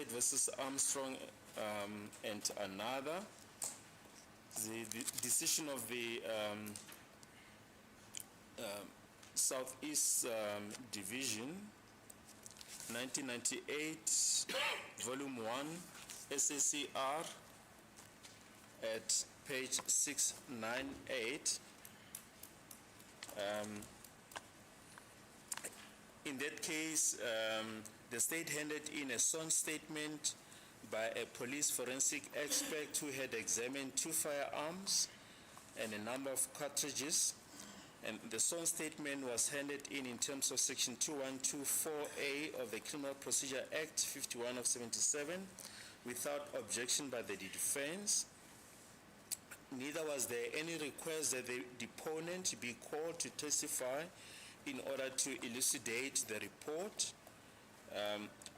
State versus Armstrong and another. The decision of the Southeast Division, 1998, Volume 1, SACR, at page 698. In that case, the state handed in a sworn statement by a police forensic expert who had examined 2 firearms and a number of cartridges. And the sworn statement was handed in terms of Section 2124A of the Criminal Procedure Act 51 of 77 without objection by the defense. Neither was there any request that the deponent be called to testify in order to elucidate the report.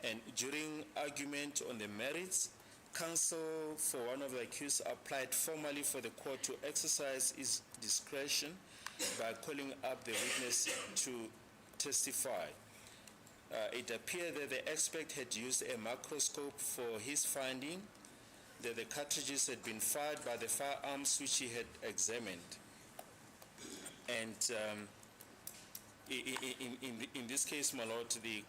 And during argument on the merits, counsel for one of the accused applied formally for the court to exercise its discretion by calling up the witness to testify. It appeared that the expert had used a microscope for his finding that the cartridges had been fired by the firearms which he had examined. And in this case, my lord, the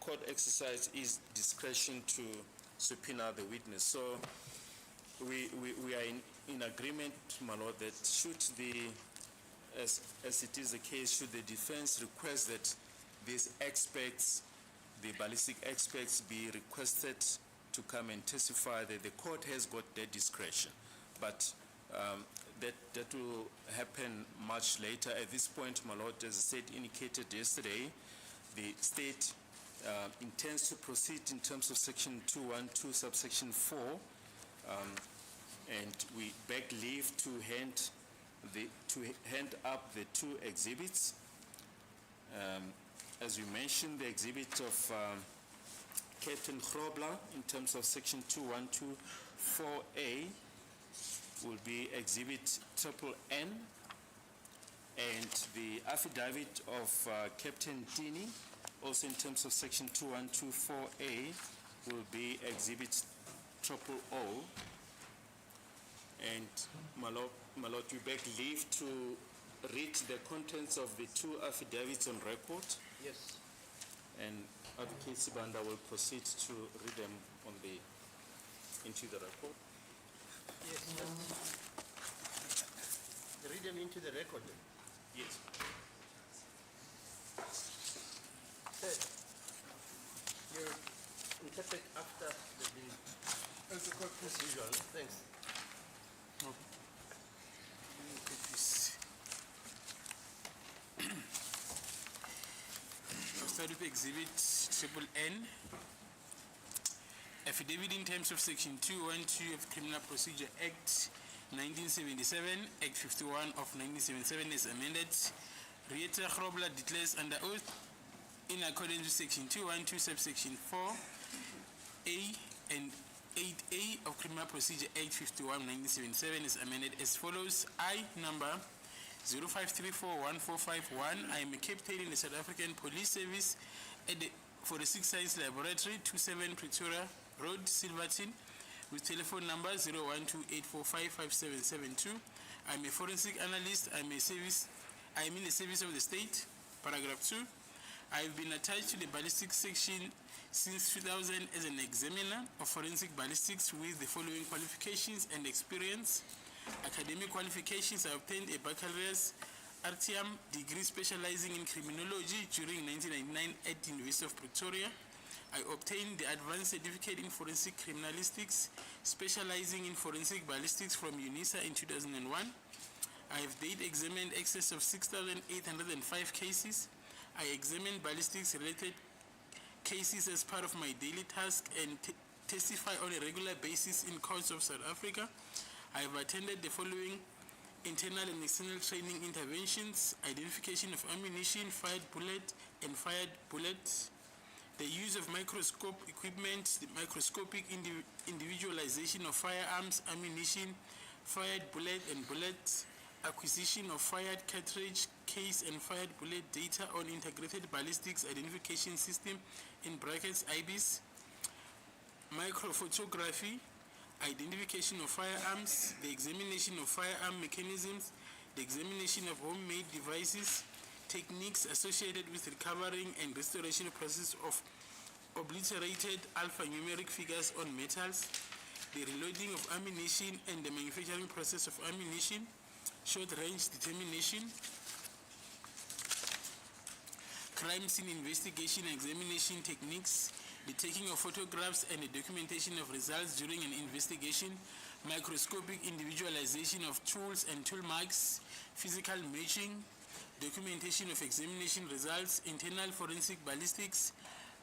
court exercised its discretion to subpoena the witness. So we are in agreement, my lord, that should the, as it is the case, should the defense request that these experts, the ballistic experts, be requested to come and testify, that the court has got their discretion. But that will happen much later. At this point, my lord, as the state indicated yesterday, the state intends to proceed in terms of Section 212, subsection 4, and we beg leave to hand up the 2 exhibits. As we mentioned, the exhibit of Captain Grobler in terms of Section 2124A will be exhibit N, and the affidavit of Captain Tini, also in terms of Section 2124A, will be exhibit O. And my lord, we beg leave to read the contents of the 2 affidavits on record. Yes. And Advocate Sibanda will proceed to read them into the record. Yes. Read them into the record. Yes. Sir, you interpret after the bill. As the court as usual. Thanks. Okay. Let me take this. I'll start with exhibit N. Affidavit in terms of Section 212 of Criminal Procedure Act 1977, Act 51 of 1977 is amended. Rieta Grobler declares under oath, in accordance with Section 212, subsection 4A and 8A of Criminal Procedure Act 51 1977 is amended as follows. I, number 05341451, I am a captain in the South African Police Service at the 46 Science Laboratory, 27 Pretoria Road, Silverton, with telephone number 0128455772. I am a forensic analyst. I am in the service of the state. Paragraph 2. I have been attached to the ballistics section since 2000 as an examiner of forensic ballistics with the following qualifications and experience. Academic qualifications: I obtained a baccalaureate RTM degree specializing in criminology during 1999 at the University of Pretoria. I obtained the advanced certificate in forensic criminalistics specializing in forensic ballistics from UNISA in 2001. I have date examined excess of 6,805 cases. I examined ballistics related cases as part of my daily task and testify on a regular basis in courts of South Africa. I have attended the following internal and external training interventions: identification of ammunition, fired bullet and fired bullets, the use of microscope equipment, the microscopic individualization of firearms, ammunition, fired bullet and bullets, acquisition of fired cartridge, case and fired bullet data on integrated ballistics identification system in brackets IBIS, microphotography, identification of firearms, the examination of firearm mechanisms, the examination of homemade devices, techniques associated with recovering and restoration process of obliterated alphanumeric figures on metals, the reloading of ammunition and the manufacturing process of ammunition, short-range determination, crime scene investigation and examination techniques, the taking of photographs and the documentation of results during an investigation, microscopic individualization of tools and tool marks, physical matching, documentation of examination results, internal forensic ballistics,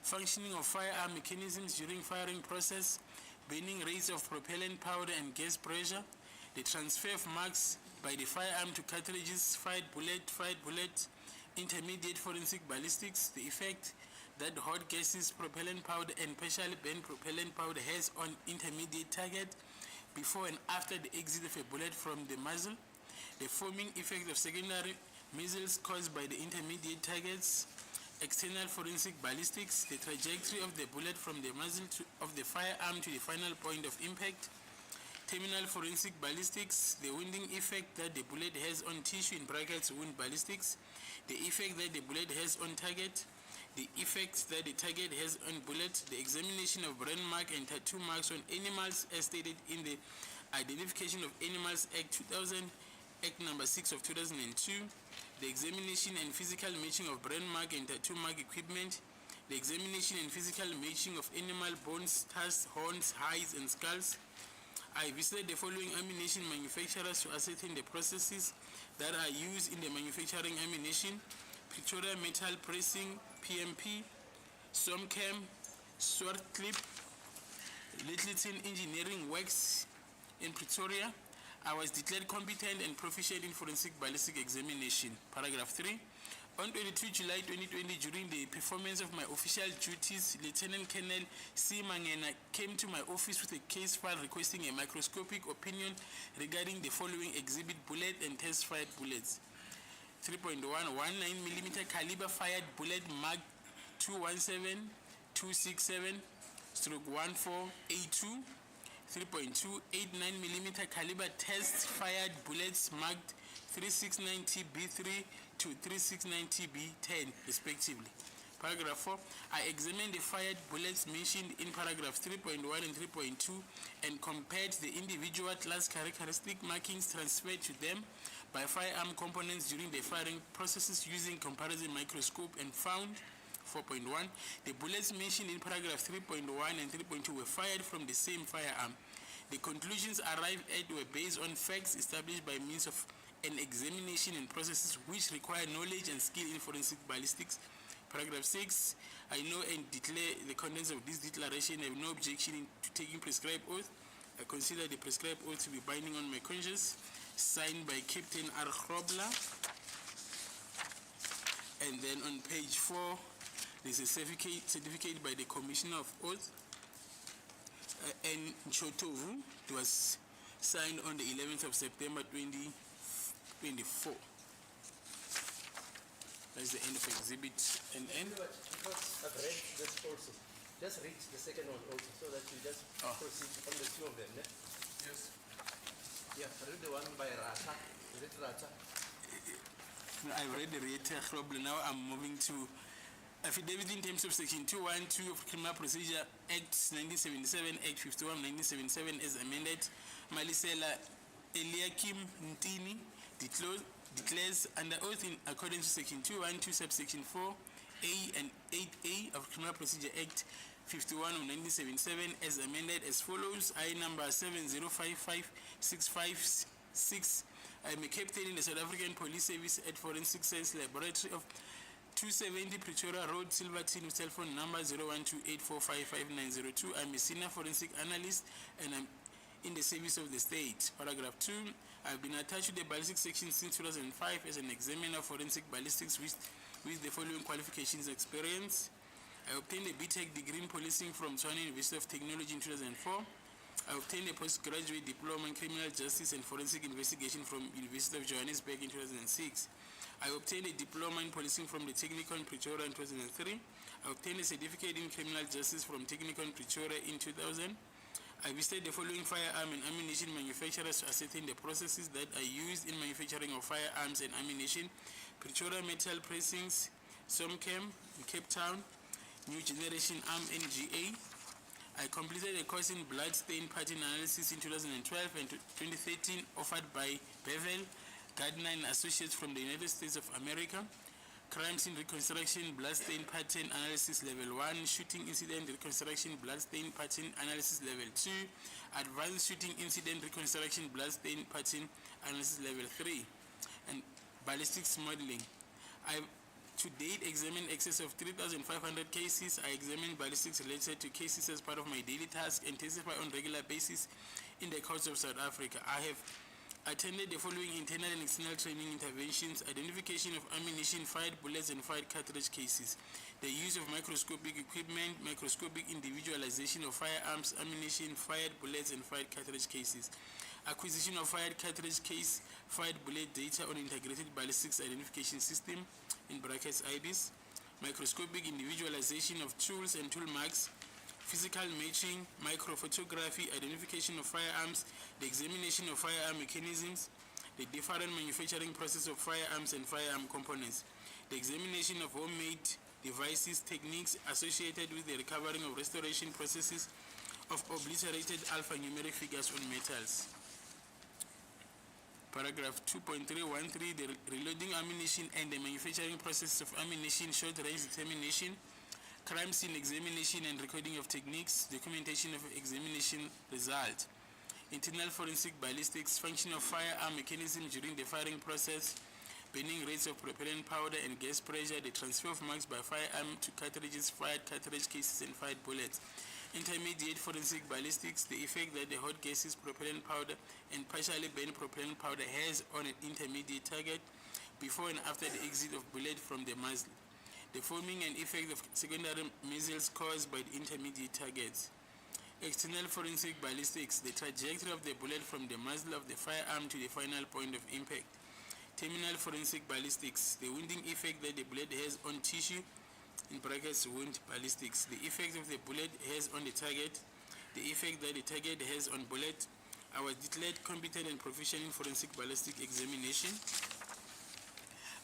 functioning of firearm mechanisms during firing process, burning rates of propellant powder and gas pressure, the transfer of marks by the firearm to cartridges, fired bullet, intermediate forensic ballistics, the effect that hot gases, propellant powder and partially burnt propellant powder has on intermediate target before and after the exit of a bullet from the muzzle, the foaming effect of secondary missiles caused by the intermediate targets, external forensic ballistics, the trajectory of the bullet from the muzzle of the firearm to the final point of impact, terminal forensic ballistics, the wounding effect that the bullet has on tissue in brackets wound ballistics, the effect that the bullet has on target, the effect that the target has on bullet, the examination of burn mark and tattoo marks on animals as stated in the Identification of Animals Act 2000, Act number 6 of 2002, the examination and physical matching of burn mark and tattoo mark equipment, the examination and physical matching of animal bones, tusks, horns, hides, and skulls. I visited the following ammunition manufacturers to ascertain the processes that are used in the manufacturing ammunition: Pretoria Metal Pressing, PMP, Somcam, Swartclip, Littleton Engineering Works in Pretoria. I was declared competent and proficient in forensic ballistic examination. Paragraph 3. On 22 July 2020, during the performance of my official duties, Lieutenant Colonel C. Mangena came to my office with a case file requesting a microscopic opinion regarding the following exhibit: bullet and test-fired bullets. 3.1 19mm caliber fired bullet marked 217-267/14A2. 3.2 89mm caliber test fired bullets marked 369TB3 to 369TB10 respectively. Paragraph 4. I examined the fired bullets mentioned in paragraphs 3.1 and 3.2 and compared the individual class characteristic markings transferred to them by firearm components during the firing processes using comparison microscope and found 4.1. The bullets mentioned in paragraph 3.1 and 3.2 were fired from the same firearm. The conclusions arrived at were based on facts established by means of an examination and processes which require knowledge and skill in forensic ballistics. Paragraph 6. I know and declare the contents of this declaration. I have no objection to taking prescribed oath. I consider the prescribed oath to be binding on my conscience. Signed by Captain R. Grobler. And then on page 4, there's a certificate by the Commissioner of Oath, N. Chotovu. It was signed on the 11th of September 2024. That's the end of exhibit NN. Because I've read this also. Just read the second one also, so that you just proceed on the two of them. Yeah? Yes. Yeah, read the one by Rata. Is it Rata? I read the Rata Grobler. Now I'm moving to affidavit in terms of section 212 of Criminal Procedure Act 1977, Act 51 1977 as amended. Malisela Eliakim Ntini declares under oath in accordance with section 212 subsection 4A and 8A of Criminal Procedure Act 51 of 1977 as amended as follows. I number 7055656. I am a captain in the South African Police Service at Forensic Science Laboratory of 270 Pretoria Road, Silverton, with telephone number 0128455902. I'm a senior forensic analyst and I'm in the service of the state. Paragraph 2. I've been attached to the ballistics section since 2005 as an examiner of forensic ballistics with the following qualifications and experience. I obtained a BTech degree in policing from Tshwane University of Technology in 2004. I obtained a postgraduate diploma in criminal justice and forensic investigation from University of Johannesburg in 2006. I obtained a diploma in policing from the Technikon Pretoria in 2003. I obtained a certificate in criminal justice from Technikon Pretoria in 2000. I visited the following firearm and ammunition manufacturers to ascertain the processes that are used in manufacturing of firearms and ammunition: Pretoria Metal Pressings, Somcam, in Cape Town, New Generation Arm NGA. I completed a course in blood stain pattern analysis in 2012 and 2013 offered by Bevel, Gardner and Associates from the United States of America. Crime scene reconstruction, blood stain pattern analysis level 1, shooting incident reconstruction, blood stain pattern analysis level 2, advanced shooting incident reconstruction, blood stain pattern analysis level 3, and ballistics modeling. I've to date examined excess of 3,500 cases. I examined ballistics related to cases as part of my daily task and testify on regular basis in the courts of South Africa. I have attended the following internal and external training interventions: identification of ammunition, fired bullets and fired cartridge cases, the use of microscopic equipment, microscopic individualization of firearms, ammunition, fired bullets and fired cartridge cases, acquisition of fired cartridge case, fired bullet data on integrated ballistics identification system, in brackets IBIS, microscopic individualization of tools and tool marks, physical matching, microphotography, identification of firearms, the examination of firearm mechanisms, the different manufacturing process of firearms and firearm components, the examination of homemade devices, techniques associated with the recovering of restoration processes of obliterated alphanumeric figures on metals. Paragraph 2.313, the reloading ammunition and the manufacturing process of ammunition, short range determination, crime scene examination and recording of techniques, documentation of examination result, internal forensic ballistics, function of firearm mechanism during the firing process, burning rates of propellant powder and gas pressure, the transfer of marks by firearm to cartridges, fired cartridge cases and fired bullets, intermediate forensic ballistics, the effect that the hot gases, propellant powder and partially burned propellant powder has on an intermediate target before and after the exit of bullet from the muzzle, the forming and effect of secondary missiles caused by the intermediate targets. External forensic ballistics, the trajectory of the bullet from the muzzle of the firearm to the final point of impact. Terminal forensic ballistics, the wounding effect that the bullet has on tissue, in brackets wound ballistics, the effect of the bullet has on the target, the effect that the target has on bullet. I was declared competent and proficient in forensic ballistic examination.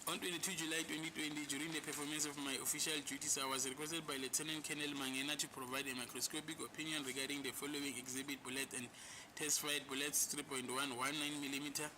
On 22 July 2020, during the performance of my official duties, I was requested by Lieutenant Colonel Mangena to provide a microscopic opinion regarding the following exhibit: bullet and test-fired bullets, 3.119mm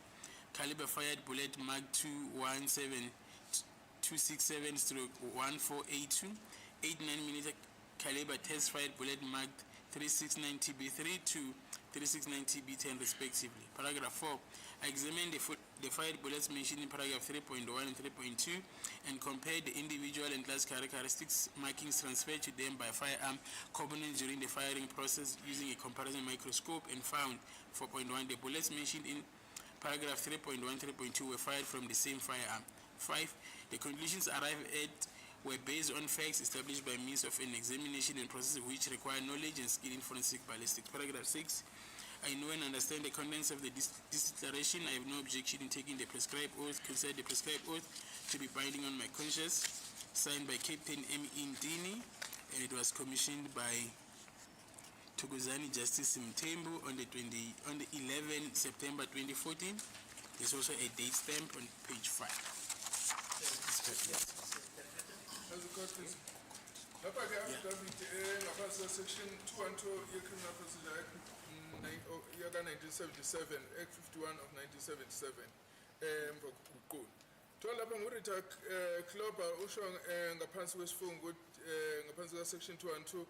caliber fired bullet Mag 267/1482, 89mm caliber test-fired bullet Mag 369TB3 to 369TB10 respectively. Paragraph 4. I examined the fired bullets mentioned in paragraph 3.1 and 3.2 and compared the individual and class characteristics markings transferred to them by firearm components during the firing process using a comparison microscope and found 4.1. The bullets mentioned in paragraph 3.1, 3.2 were fired from the same firearm. 5. The conclusions arrived at were based on facts established by means of an examination and process which require knowledge and skill in forensic ballistics. Paragraph 6. I know and understand the contents of this declaration. I have no objection in taking the prescribed oath, consider the prescribed oath to be binding on my conscience, signed by Captain M. Indini, and it was commissioned by Tuguzani Justice Mtembu on the 11 September 2014. There's also a date stamp on page 5. As a court, please. Lapha ke affidavit ngaphansi section 212 ye-Criminal Procedure Act yaka 1977, Act 51 of 1977. Emva kokuguqula. Thola lapha nguRita Kloba usho ngaphansi kwesifungo ngaphansi ka-section 212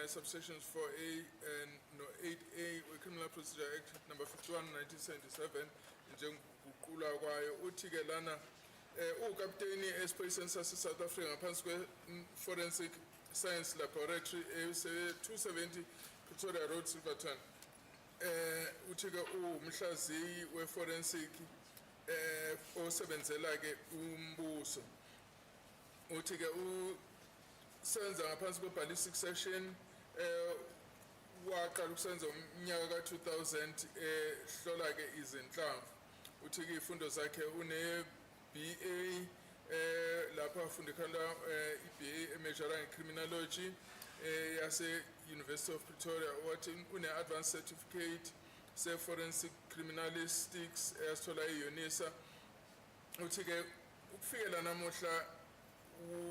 subsections 4A and no 8A we-Criminal Procedure Act number 51 1977 njengokuguqula kwayo uthi ke lana ukapteni esiphoyiseni sase-South Africa ngaphansi kwe-Forensic Science Laboratory 270 Pretoria Road, Silverton. Uthi ke umhlaziyi we-forensic osebenzela ke umbuso. Uthi ke usenza ngaphansi kwe-ballistic section waqala ukusenza umnyaka ka-2000 hlola ke izinhlamvu uthi ke ifundo zakhe une BA lapha afunde khala iBA emeasuring criminology yase University of Pretoria wathi une advanced certificate se forensic criminalistics yasithola eUNISA uthi ke ukufikela namuhla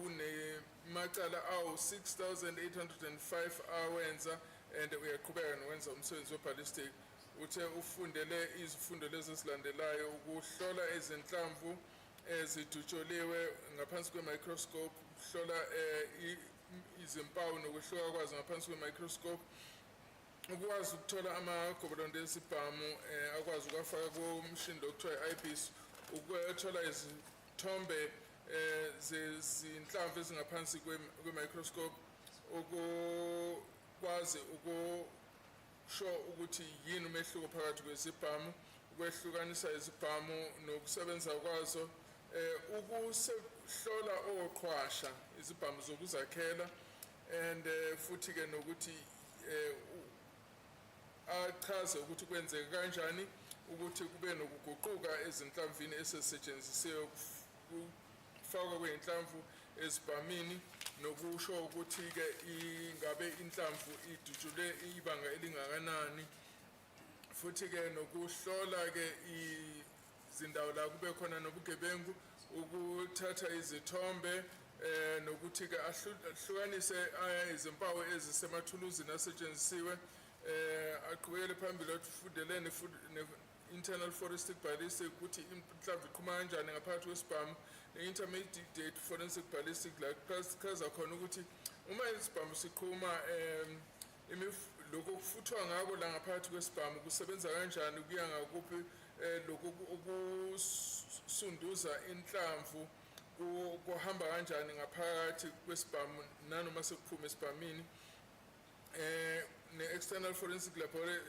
une macala awu 6805 awenza and uyaqhubeka nokwenza umsebenzi weballistic uthe ufundele izifundo lezi esilandelayo ukuhlola izinhlamvu ezidutsholiwe ngaphansi kwe-microscope ukuhlola izimpawu nokwehluka kwazo ngaphansi kwe-microscope ukwazi ukuthola amagobolondo esibhamu akwazi ukuwafaka kumshini lo kuthiwa i-IBIS ukuthola izithombe zezinhlamvu ezingaphansi kwe-microscope ukwazi ukusho ukuthi yini umehluko phakathi kwezibhamu ukwehlukanisa izibhamu nokusebenza kwazo ukuhlola oqhwasha izibhamu zokuzakhela and futhi ke nokuthi achaze ukuthi kwenzeka kanjani ukuthi kube nokuguquka ezinhlamvini esesetshenzisiwe ukufakwa kwey'nhlamvu ezibhamini nokusho ukuthi ke ingabe inhlamvu idutshule ibanga elingakanani futhi ke nokuhlola ke izindawo la kube khona nobugebengu ukuthatha izithombe nokuthi ke ahlukanise izimpawu ezisemathuluzini asetshenzisiwe aqhubekele phambili ufundele ne-internal forensic ballistic ukuthi inhlamvu iqhuma kanjani ngaphakathi kwesibhamu ne-intermediate forensic ballistic la kuchaza khona ukuthi uma isibhamu siqhuma lokhu kufuthwa ngako la ngaphakathi kwesibhamu kusebenza kanjani kuya ngakuphi lokhu ukusunduza inhlamvu kuhamba kanjani ngaphakathi kwesibhamu nanoma sekuphuma esibhamini ne-external forensic laboratory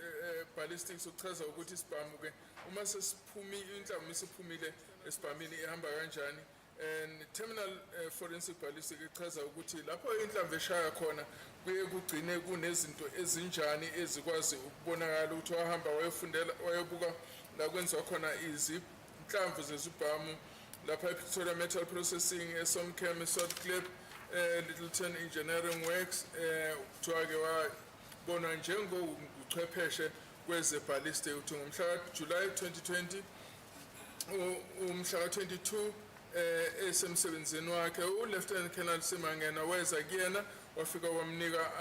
ballistics ukuchaza ukuthi isibhamu ke uma sesiphumi inhlamvu isiphumile esibhamini ihamba kanjani terminal forensic ballistic ichaza ukuthi lapho inhlamvu eshaya khona kuye kugcine kunezinto ezinjani ezikwazi ukubonakala ukuthi wahamba wayofundela wayobuka la kwenziwa khona izinhlamvu zezibhamu lapha ePretoria Metal Processing eSomchem eSouthclip Littleton Engineering Works kuthiwa ke wabonwa njengochwepheshe kweze-ballistic uthi ngomhla July 2020 umhla 22 esemsebenzini wakhe uLieutenant Colonel Simangena weza kuyena wafika wamnika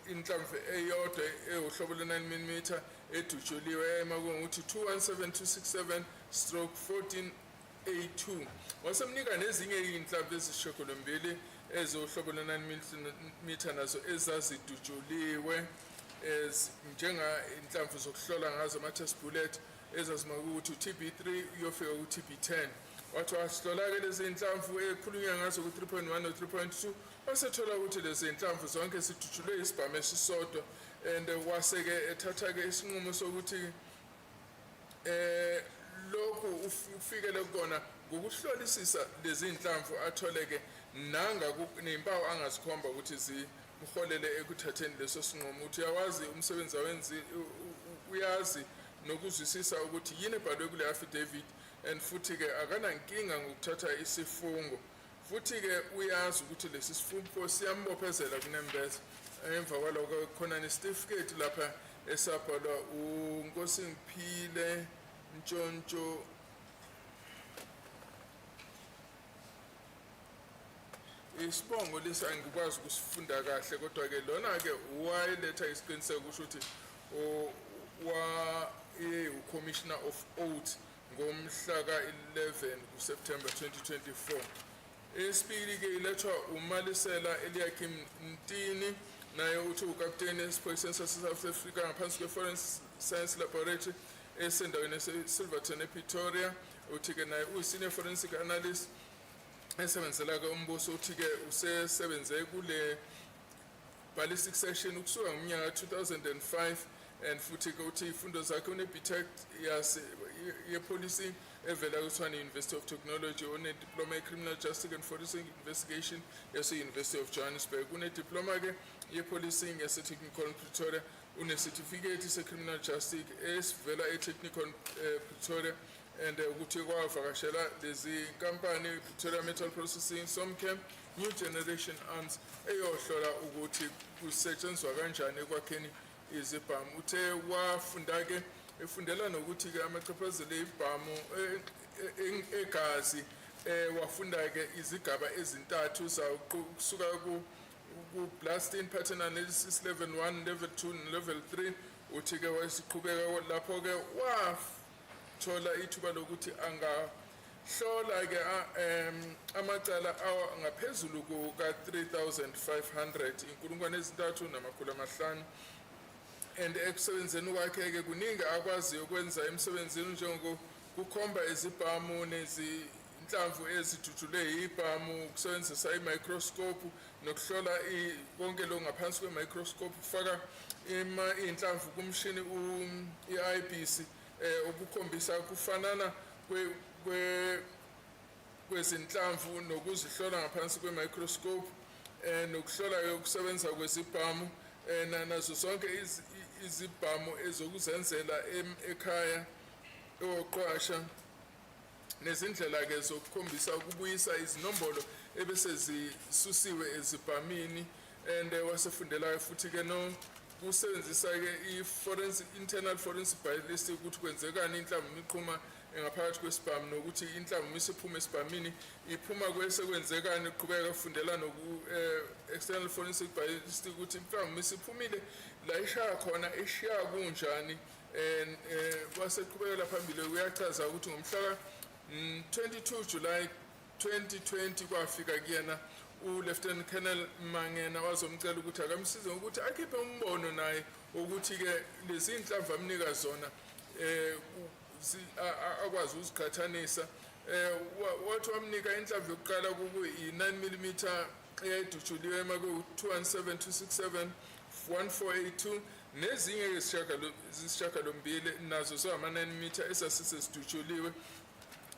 inhlamvu eyodwa uhlobo le-9mm edutshuliwe emakungukuthi 217267/14A2 wasemnika nezinye iy'nhlamvu ezisishiyagalombili ezohlobo le-9mm nazo ezazidutshuliwe njenga-inhlamvu zokuhlola ngazo ama-test bullet ezazimakukuthi u-TB3 uyofika ku-TB10 wathi wasihlola-ke lezi iy'nhlamvu ekhulunywa ngazo ku-3.1 no-3.2 wasethola ukuthi lezi iy'nhlamvu zonke zidutshulwe isibhamu esisodwa and wase-ke ethatha-ke isinqumo sokuthi lokhu ufikele kukona ngokuhlolisisa lezi iy'nhlamvu athole-ke ney'mpawu angazikhomba ukuthi zimholele ekuthatheni leso sinqumo ukuthi uyawazi umsebenzi awenzi uyazi nokuzwisisa ukuthi yini ebhalwe kule affidavit and futhi-ke akanankinga ngokuthatha isifungo futhi-ke uyazi ukuthi lesi sifungo siyambophezela kunembeza emva kwaloko khona nesitifiketi lapha esabhalwa uNkosingphile Ntshontsho isibongo lesi angikwazi ukusifunda kahle kodwa-ke lona-ke wayeletha isiqiniseko kusho ukuthi uCommissioner of Oath ngomhla ka-11 kuSeptember 2024 esibili-ke ilethwa uMalisela Eliakim Mtini naye uthi ukapteni esiphoyiseni sase-South Africa ngaphansi kwe-Foreign Science Laboratory esendaweni eSilverton ePretoria uthi-ke naye uyi-senior forensic analyst esebenzela-ke umbuso uthi-ke usesebenze kule ballistic section ukusuka ngomnyaka 2005 and futhi-ke uthi ifundo zakhe une-BTech ye-policing evela kuTshwane University of Technology, une-diploma ye-Criminal Justice and Forensic Investigation yase-University of Johannesburg, une-diploma ke ye-Policing yase-Technikon Pretoria, une-certificate se-Criminal Justice esivela e-Technikon Pretoria, and ukuthi kwavakashela lezi nkampani Pretoria Metal Processing, Somcam, New Generation Arms eyohlola ukuthi kusetshenziswa kanjani ekwakheni izibhamu. Uthe wafunda ke efundela nokuthi ke amachaphazelo ibhamu egazi wafunda ke izigaba ezintathu kusuka ku blasting pattern analysis level 1, level 2 level 3. Uthi ke wasiqhubeka lapho ke wathola ithuba lokuthi angahlola ke amacala ngaphezulu kuka 3500 inkulungwane ezintathu namakhulu amahlanu. And ekusebenzeni kwakhe ke kuningi akwazi ukwenza emsebenzini njengokukhomba izibhamu nezinhlamvu ezidutshulwe ibhamu, ukusebenzisa i-microscope nokuhlola konke lo ngaphansi kwe-microscope, kufaka inhlamvu kumshini i-IBC okukhombisa kufanana kwezinhlamvu nokuzihlola ngaphansi kwe-microscope, nokuhlola ukusebenza kwezibhamu nazo zonke izibhamu ezokuzenzela ekhaya oqhwasha, nezindlela ke zokukhombisa ukubuyisa izinombolo ebese zisusiwe ezibhamini. And wasefundela futhi ke no kusebenzisa ke internal forensic ballistic ukuthi kwenzekani inhlamvu imiqhuma ngaphakathi kwesibhamu, nokuthi inhlamvu isiphuma esibhamini iphuma kwesekwenzekani. Uqhubeka ufundela external forensic ballistic ukuthi inhlamvu isiphumile la ishaya khona eshiya kunjani. Waseqhubekela phambili uyachaza ukuthi ngomhla 22 July 2020 kwafika kuyena Lieutenant Colonel Mangena wazomcela ukuthi akamsize ukuthi akhiphe umbono naye ukuthi ke lezi inhlamvu amnika zona akwazi uziqhathanisa. Wathi wamnika inhlamvu yokuqala kuyi-9mm eyayidutshuliwe emaku-217 267 1482 nezinye izishiyagalombili nazo zama-9mm esasisezidutshuliwe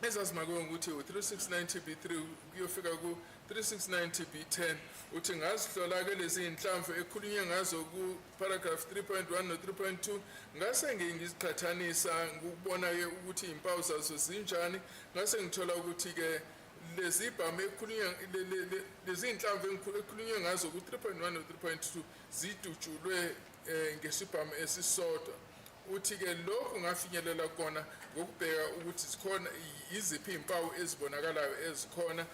ezazimakwe ukuthi u-3690 B3 kuyofika ku-3690 B10. Uthi ngazihlola ke lezi inhlamvu ekhulunywe ngazo ku-paragraph 3.1 no-3.2 ngase ngiziqhathanisa ngokubona ke ukuthi impawu zazo zinjani. Ngase ngithola ukuthi ke lezi ibhamu lezi inhlamvu ekhulunywe ngazo ku-3.1 no-3.2 zidutshulwe ngesibhamu esisodwa. Uthi ke lokhu ngafinyelela kona ngokubheka ukuthi zikhona iziphi impawu ezibonakalayo ezikhona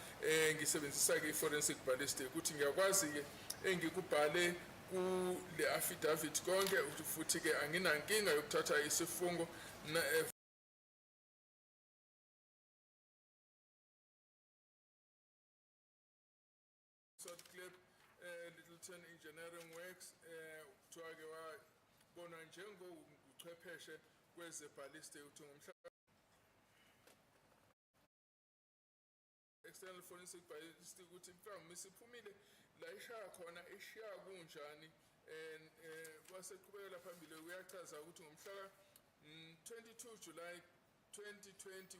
ngisebenzisa ke forensic ballistic. Uthi ngiyakwazi ke engikubhale kule affidavit konke futhi ke anginankinga yokuthatha isifungo clip Littleton Engineering Works kuthiwa ke wabonwa njengochwepheshe kweze-ballistic. Uthi ngomhla external forensic ballistic ukuthi mhlawumbe isiphumile la ishaya khona eshiya kunjani. Waseqhubekela phambili uyachaza ukuthi ngomhla 22 July 2020